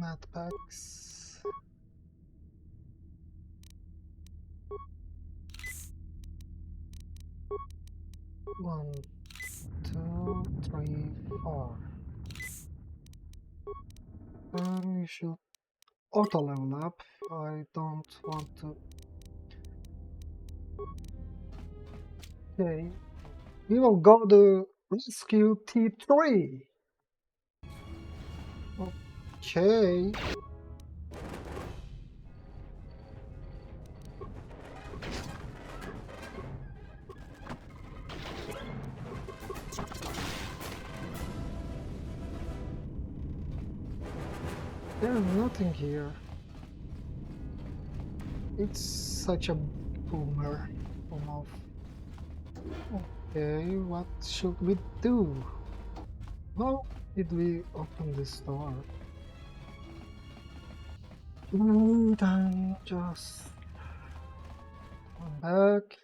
med packs. One, two, three, four. We should auto level up. I don't want to. Okay, we will go to rescue T3. Okay. There's nothing here. It's such a boomer. Okay, what should we do? How did we open this door? Then just come back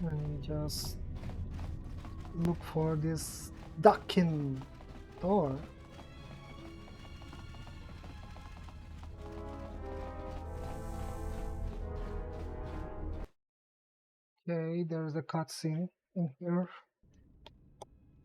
and just look for this ducking door. Okay, there's a cutscene in here.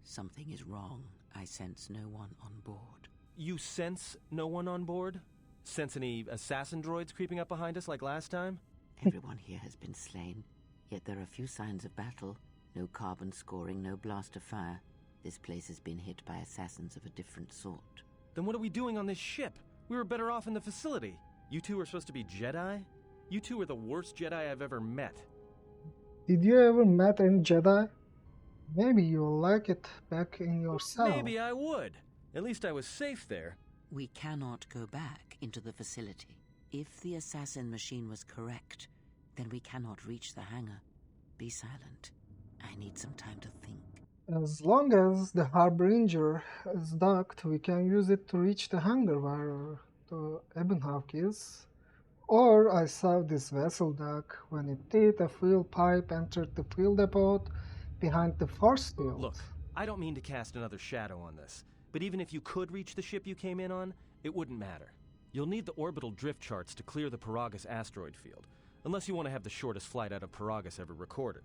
Something is wrong. I sense no one on board. You sense no one on board? Sense any assassin droids creeping up behind us like last time? Everyone here has been slain, yet there are few signs of battle. No carbon scoring, no blast of fire. This place has been hit by assassins of a different sort. Then what are we doing on this ship? We were better off in the facility. You two are supposed to be Jedi? You two are the worst Jedi I've ever met. Did you ever met any Jedi? Maybe you'll like it back in your cell. Maybe I would. At least I was safe there. We cannot go back into the facility. If the assassin machine was correct, then we cannot reach the hangar. Be silent. I need some time to think. As long as the Harbinger is docked, we can use it to reach the hangar where the Ebony is. Or I saw this vessel dock. When it did, a fuel pipe entered the fuel depot behind the force field. Look, I don't mean to cast another shadow on this, but even if you could reach the ship you came in on, it wouldn't matter. You'll need the orbital drift charts to clear the Paragus asteroid field, unless you want to have the shortest flight out of Paragus ever recorded.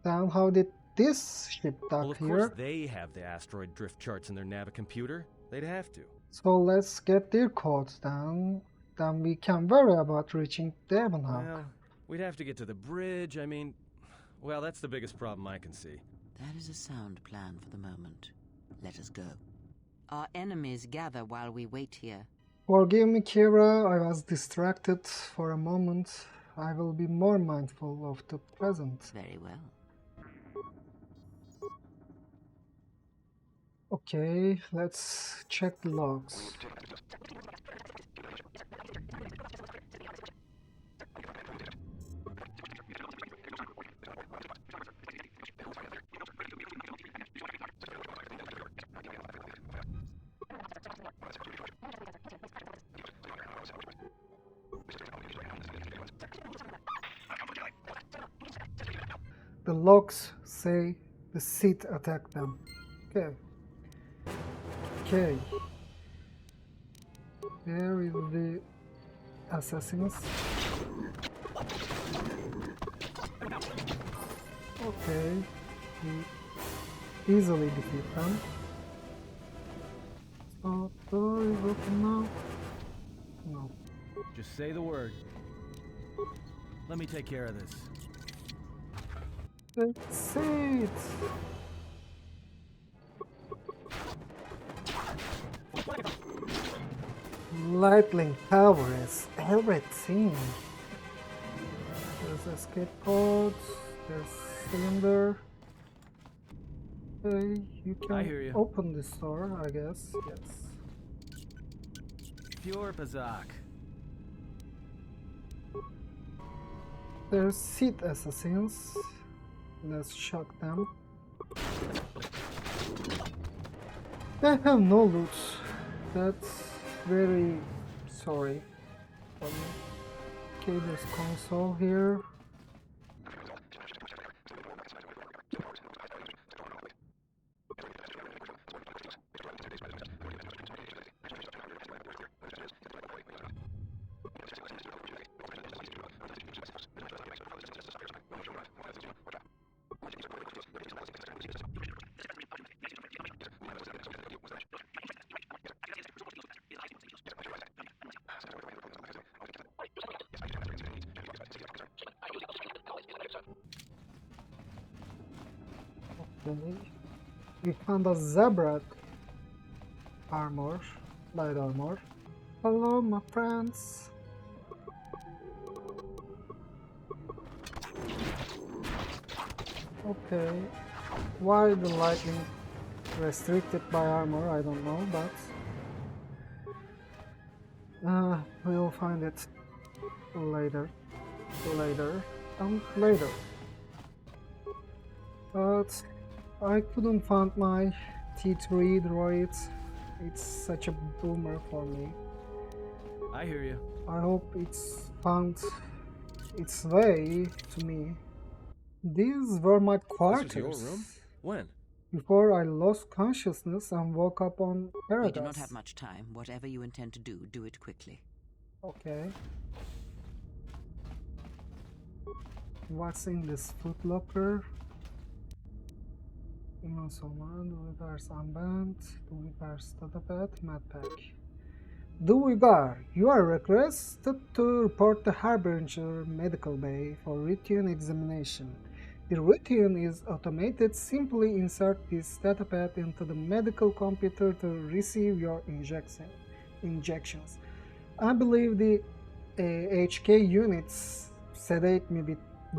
Then how did this ship dock Well, of here? course they have the asteroid drift charts in their Navicomputer. They'd have to. So let's get their codes down. Then we can worry about reaching the Ebony. Well, we'd have to get to the bridge. I mean, well, that's the biggest problem I can see. That is a sound plan for the moment. Let us go. Our enemies gather while we wait here. Forgive me, Kira, I was distracted for a moment. I will be more mindful of the present. Very well. Okay, let's check the logs. The logs say the Sith attacked them. Okay. Okay. Where is the assassins? Okay. We easily defeat them. So, door is open now? No. Just say the word. Let me take care of this. Let's see it. Lightning Tower is everything. There's escape pods, there's cylinder. Okay, you I can hear you. open this door, I guess. Yes. Pure Bazak. There's Sith assassins. Let's shock them. They have no loot. That's very sorry for me. Okay, there's console here. Okay. We found a zebra armor, light armor. Hello, my friends. Okay. Why the lightning restricted by armor, I don't know, but we'll find it later. Later. But I couldn't find my T3 droid. It's such a boomer for me. I hear you. I hope it's found its way to me. These were my quarters. This was your room? When? Before I lost consciousness and woke up on Paragus. We do not have much time. Whatever you intend to do, do it quickly. Okay. What's in this footlocker? theUyGar's unbanned, theUyGar's datapad, medpack. theUyGar, you are requested to report the Harbinger Medical Bay for routine examination. The routine is automated. Simply insert this datapad into the medical computer to receive your injections. I believe the HK units sedate me with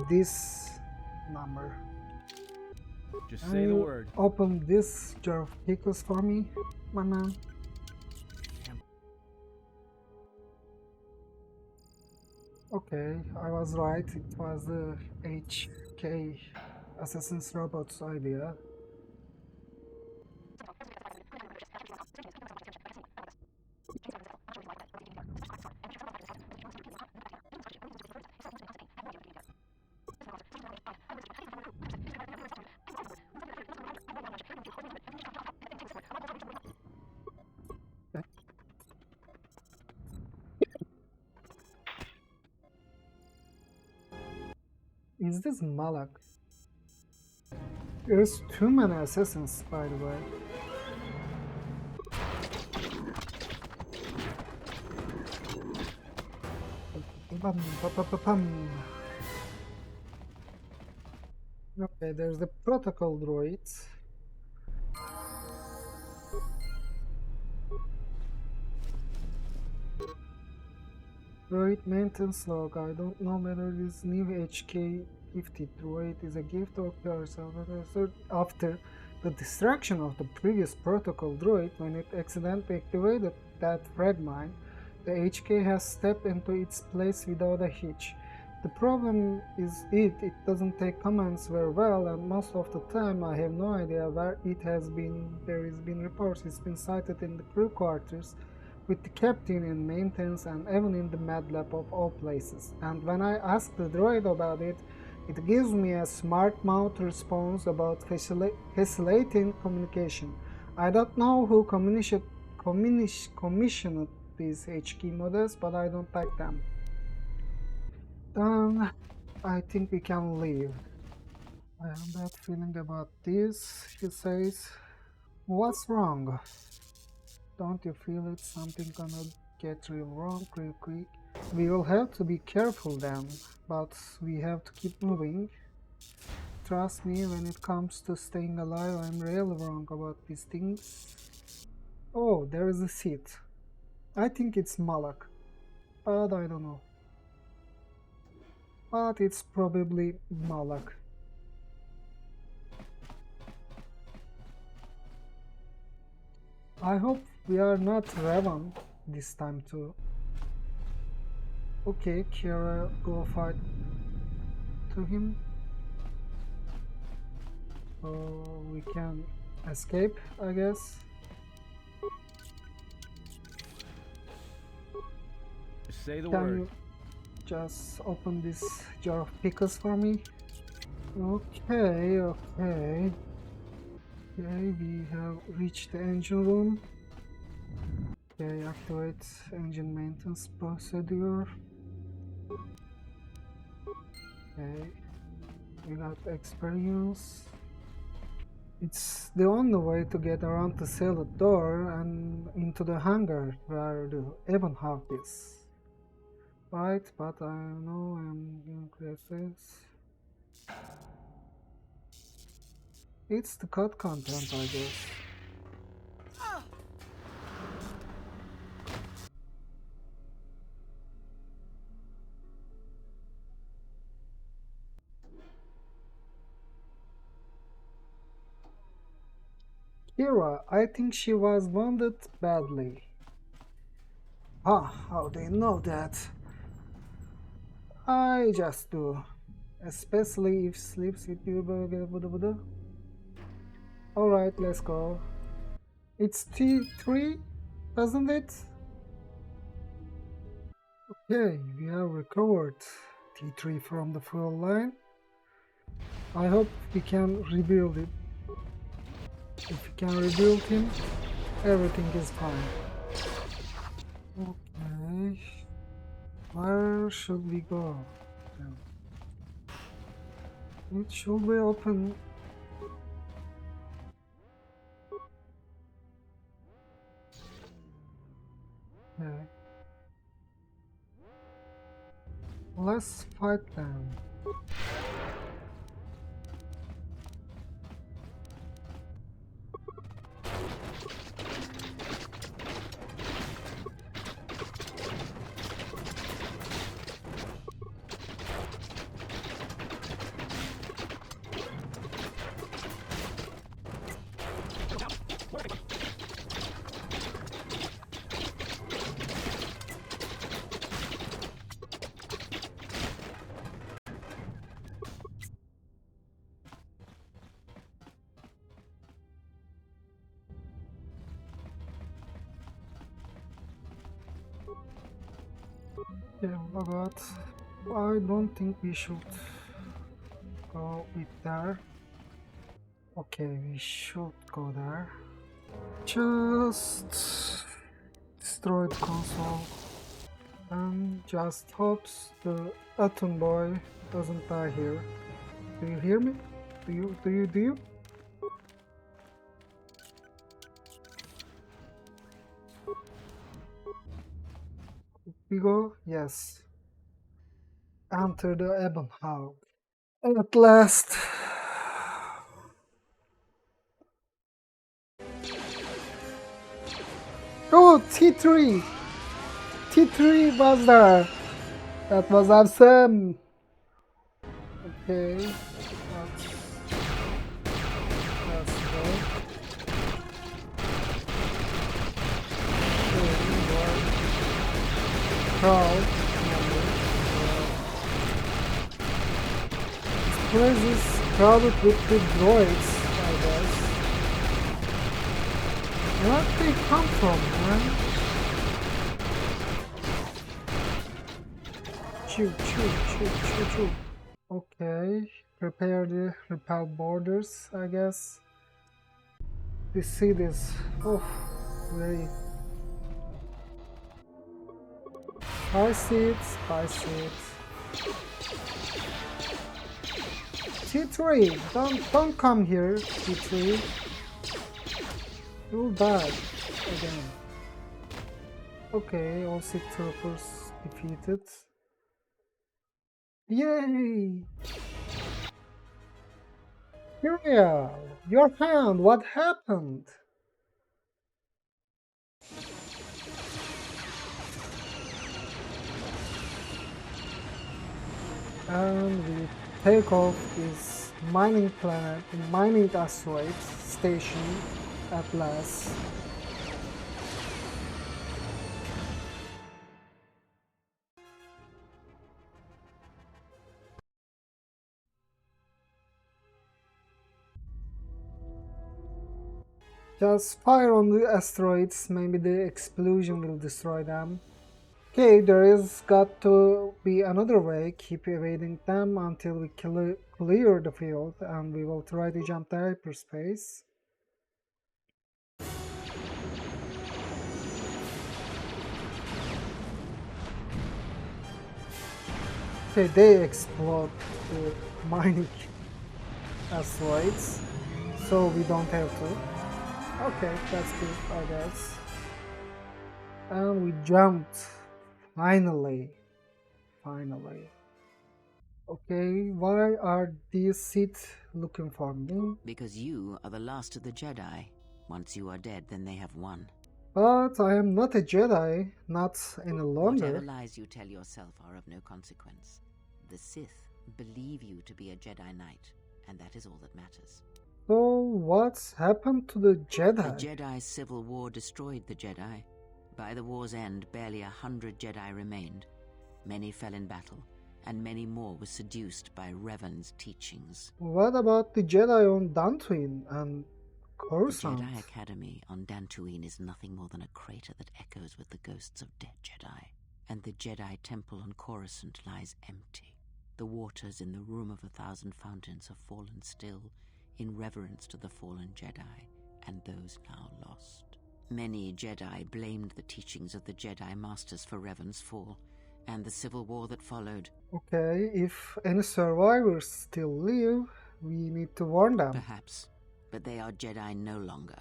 this number. Just say the word. Open this jar of pickles for me, my man. Okay, I was right. It was the HK Assassin's Robot's idea. Is this Malak? There's too many assassins, by the way. Okay, there's the protocol droid. Droid maintenance log. I don't know whether this new HK gifted droid is a gift or curse. After the destruction of the previous protocol droid, when it accidentally activated that frag mine, the HK has stepped into its place without a hitch. The problem is it doesn't take commands very well, and most of the time I have no idea where it has been. There has been reports it's been sighted in the crew quarters, with the captain in maintenance, and even in the med lab of all places. And when I ask the droid about it, it gives me a smart mouth response about facilitating communication. I don't know who commissioned these HK models, but I don't like them. I think we can leave. I have a bad feeling about this, he says. What's wrong? Don't you feel it? Something gonna get real wrong real quick. We will have to be careful then, but we have to keep moving. Trust me, when it comes to staying alive, I'm really wrong about these things. Oh, there is a seat. I think it's Malak, but I don't know. But it's probably Malak. I hope we are not Revan this time too. Okay, Kira, go fight to him. So we can escape, I guess. Just say the Can word. you just open this jar of pickles for me? Okay, okay. Okay, we have reached the engine room. Okay, activate engine maintenance procedure. Okay, we got experience. It's the only way to get around the sealed door and into the hangar where the Ebon have this. Right, but I know I'm in crisis. It's the cut content, I guess. Kira, I think she was wounded badly. Ah, how do you know that? I just do. Especially if sleeps with you. Alright, let's go. It's T3, doesn't it? Okay, we have recovered T3 from the fuel line. I hope we can rebuild it. If we can rebuild him, everything is fine. Okay. Where should we go? It should be open. Okay. Let's fight them. Yeah, but I don't think we should go with there. Okay, we should go there. Just destroy the console and just hopes the Atom boy doesn't die here. Do you hear me? Do you? We go? Yes. Enter the Ebon House. At last. Oh, T3! T3 was there! That was awesome! Okay. Let's go. Crowd. This place is crowded with the droids, I guess. Where did they come from, man? Chew. Okay, prepare the repel borders, I guess. We see this. Oh, very. I see it. T3, don't come here, T3. You'll die again. Okay, all Sith troopers defeated. Yay! Kyria, your hand, what happened? And we take off this mining planet, mining asteroid station at last. Just fire on the asteroids, maybe the explosion will destroy them. Okay, there is got to be another way. Keep evading them until we clear the field, and we will try to jump to hyperspace. Okay, they explode the mining asteroids, so we don't have to. Okay, that's good, I guess. And we jumped. Finally. Okay, why are these Sith looking for me? Because you are the last of the Jedi. Once you are dead, then they have won. But I am not a Jedi, not any Whatever longer. lies you tell yourself are of no consequence. The Sith believe you to be a Jedi Knight, and that is all that matters. So what's happened to the The Jedi? Jedi Civil War destroyed the Jedi. By the war's end, barely 100 Jedi remained. Many fell in battle, and many more were seduced by Revan's teachings. What about the Jedi on Dantooine and The Coruscant? Jedi Academy on Dantooine is nothing more than a crater that echoes with the ghosts of dead Jedi. And the Jedi Temple on Coruscant lies empty. The waters in the Room of 1,000 Fountains have fallen still, in reverence to the fallen Jedi and those now lost. Many Jedi blamed the teachings of the Jedi Masters for Revan's fall, and the civil war that followed. Okay, if any survivors still live, we need to warn them. Perhaps, but they are Jedi no longer.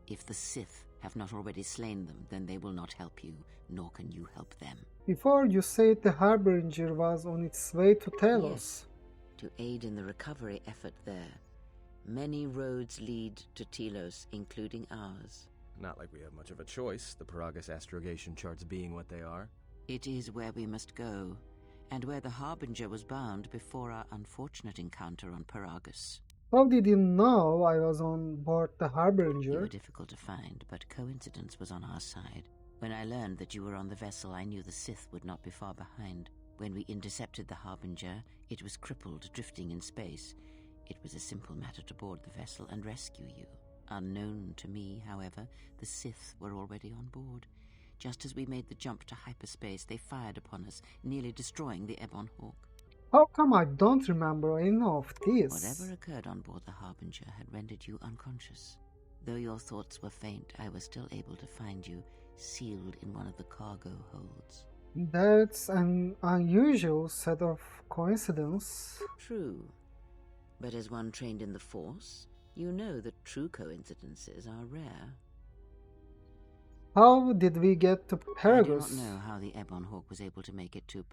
If the Sith have not already slain them, then they will not help you, nor can you help them. Before you said the Harbinger was on its way to Telos. Yes, to aid in the recovery effort there. Many roads lead to Telos, including ours. Not like we have much of a choice, the Paragus astrogation charts being what they are. It is where we must go, and where the Harbinger was bound before our unfortunate encounter on Paragus. How did you know I was on board the You Harbinger? were difficult to find, but coincidence was on our side. When I learned that you were on the vessel, I knew the Sith would not be far behind. When we intercepted the Harbinger, it was crippled, drifting in space. It was a simple matter to board the vessel and rescue you. Unknown to me, however, the Sith were already on board. Just as we made the jump to hyperspace, they fired upon us, nearly destroying the Ebon Hawk. How come I don't remember any of this? Whatever occurred on board the Harbinger had rendered you unconscious. Though your thoughts were faint, I was still able to find you, sealed in one of the cargo holds. That's an unusual set of coincidences. True. But as one trained in the Force, you know that true coincidences are rare. How did we get to I do Paragus? not know how the Ebon Hawk was able to make it to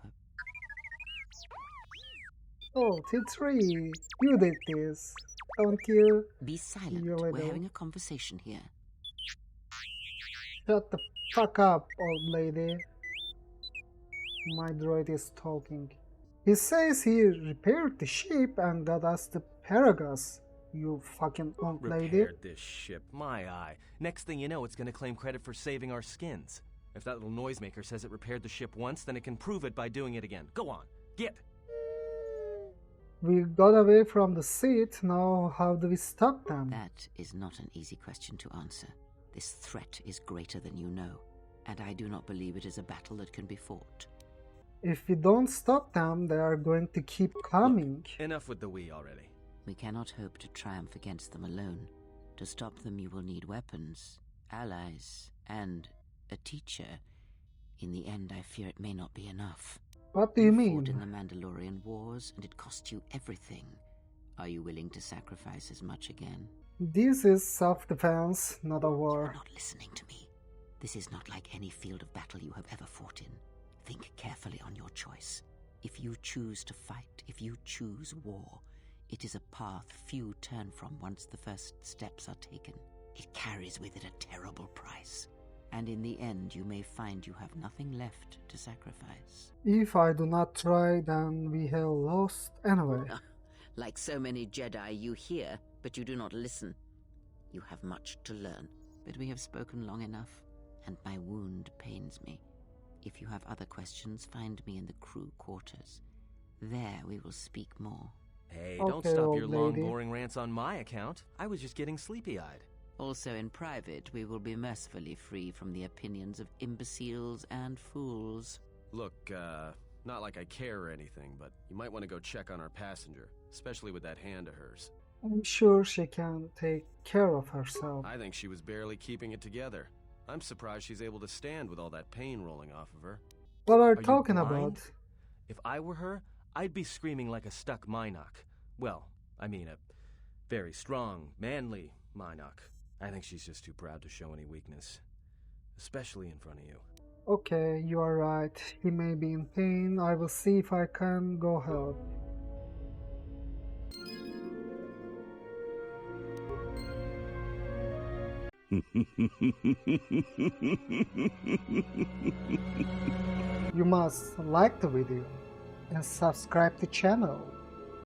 Oh, T3, you did this, don't you? Be silent. You We're little- having a conversation here. Shut the fuck up, old lady. My droid is talking. He says he repaired the ship and got us to Paragus. You fucking old lady. Repaired this ship, my eye. Next thing you know, it's gonna claim credit for saving our skins. If that little noisemaker says it repaired the ship once, then it can prove it by doing it again. Go on, get! We got away from the seat, now how do we stop them? That is not an easy question to answer. This threat is greater than you know, and I do not believe it is a battle that can be fought. If we don't stop them, they are going to keep coming. Enough with the we already. We cannot hope to triumph against them alone. To stop them, you will need weapons, allies, and a teacher. In the end, I fear it may not be enough. What do you fought in mean? the Mandalorian Wars, and it cost you everything. Are you willing to sacrifice as much again? This is self-defense, not a You are war. not listening to me. This is not like any field of battle you have ever fought in. Think carefully on your choice. If you choose to fight, if you choose war, it is a path few turn from once the first steps are taken. It carries with it a terrible price. And in the end, you may find you have nothing left to sacrifice. If I do not try, then we have lost anyway. Like so many Jedi, you hear, but you do not listen. You have much to learn, but we have spoken long enough, and my wound pains me. If you have other questions, find me in the crew quarters. There we will speak more. Hey, don't Okay, stop old your long, lady. boring rants on my account. I was just getting sleepy-eyed. Also in private, we will be mercifully free from the opinions of imbeciles and fools. Look, not like I care or anything, but you might want to go check on our passenger, especially with that hand of hers. I'm sure she can take care of herself. I think she was barely keeping it together. I'm surprised she's able to stand with all that pain rolling off of her. What are Are you you talking blind? about? If I were her, I'd be screaming like a stuck Minoc. Well, I mean a very strong, manly Minoc. I think she's just too proud to show any weakness. Especially in front of you. Okay, you are right. He may be in pain. I will see if I can go help. You must like the video and subscribe to the channel.